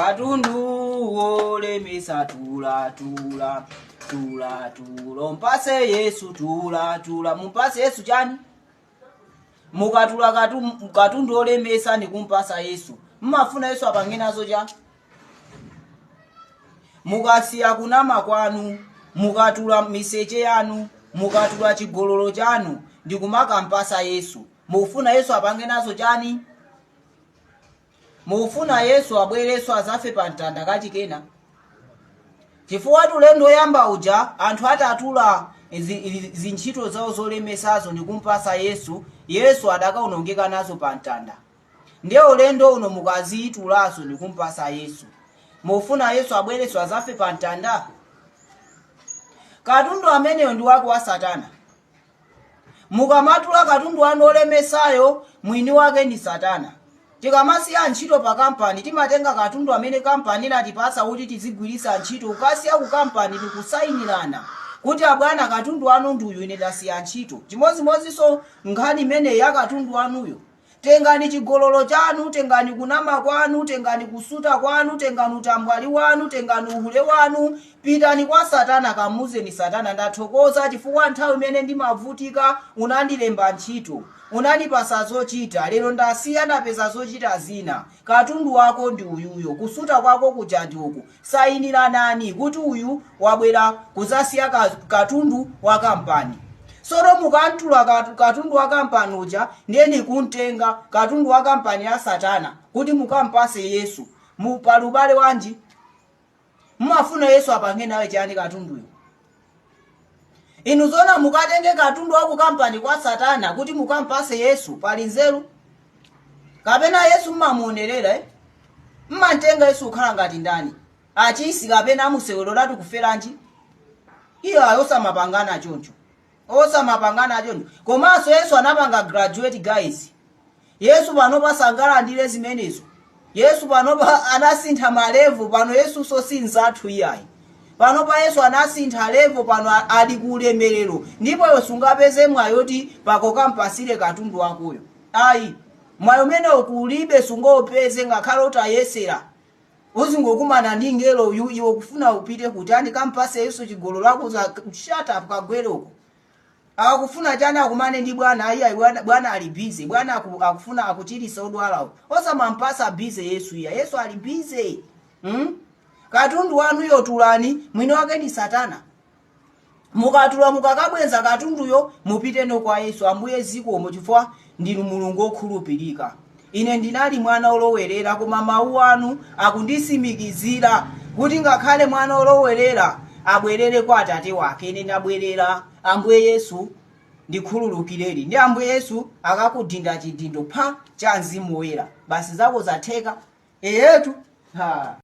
katundu wolemesa tula tula tula tula mpase Yesu tula tula. Mumpase Yesu chani? Mukatula katundu wolemesa ni kumpasa Yesu. Mmafuna Yesu apange nazo cha? Mukasiya kunama kwanu, mukatula miseche yanu, mukatula chigololo chanu ndi kumakampasa Yesu. Mufuna Yesu apange nazo chani? Mufuna Yesu abwereso azafe pa mtanda kachikena. Chifukwa tulendo yamba uja anthu atatula zintchito zawo zolemesazo ndi kumpasa Yesu, Yesu adakaonongeka nazo pa mtanda. Ndiye ulendo uno mukazitulaso ndi kumpasa Yesu. Mufuna Yesu abwereso azafe pa mtanda. Katundu ameneyo ndi wake wa Satana. Mukamatula katundu wanu olemesayo, mwini wake ni Satana. Tikamasiya ntchito pa kampani, timatenga katundu amene kampani latipasa kuti tizigwirisa ntchito. Ukasiya ku kampani tikusayinirana kuti abwana katundu wanu nduyu ine tasiya ntchito. Chimodzimodzi so nkhani imene ya katundu wanuyo. Tengani chigololo chanu, tengani kunama kwanu, tengani kusuta kwanu, tengani utambwali wanu, tengani uhule wanu, pitani kwa Satana kamuzeni Satana, ndathokoza chifukwa nthawi imene ndimavutika unandilemba ntchito, unandipasa zochita, lero ndasiya napeza zochita zina. Katundu wako ndi uyuyo, kusuta kwako kuja ndi uku. Sayiniranani kuti uyu wabwera kuzasiya katundu wa kampani. Soro mukantula katundu wa kampani uja, ndiye kuntenga katundu wa kampani ya Satana kuti mukampase Yesu. Mupalubale wanji? Mmafuna Yesu apange nawe chani katunduyo? Inu zona mukatenge katundu wa ku kampani kwa Satana kuti mukampase Yesu pali nzeru? Kapena Yesu mmamuonerera mmantenga Yesu ukhala ngati ndani? Achisi kapena musewero latu kuferanji? Iyo ayosa mapangana choncho. Osa mapangana choncho. Komanso Yesu anapanga graduate guys. Yesu panopa sangala ndile zimenezo. Yesu panopa anasintha malevo, pano Yesu so sinzathu iyayi. Panopa Yesu anasintha levo, pano ali kulemerero. Ndipo iwe sungapeze mwayoti pako kampasire katundu wakoyo. Ayi, mwayo mene ukulibe sungopeze ngakhala utayesera. Uzingokumana ndi ngelo iwe kufuna upite kuti andi kampase Yesu chigolo lako za shut up kagweroko. Akufuna chani akumane ndi bwana ayi bwana ali busy, bwana akufuna akuchirisa odwala. Osa mampasa busy Yesu iya. Yesu ali busy. Katundu wanu yo tulani, mwini wake ni Satana. Mukatula mukakabwenza katundu yo, mupite no kwa Yesu. Ambuye ziko chifukwa ndinu Mulungu okhulupirika. Ine ndinali mwana olowerera koma mawu anu akundisimikizira kuti ngakhale mwana olowerera abwerere kwa Atate wake. Ine ndabwerera. Ambuye Yesu ndikhululukireni. Ndi Ambuye Yesu akakudinda chidindo pa cha Mzimu Woyera. Basi zako zatheka. Eyetu. Ha.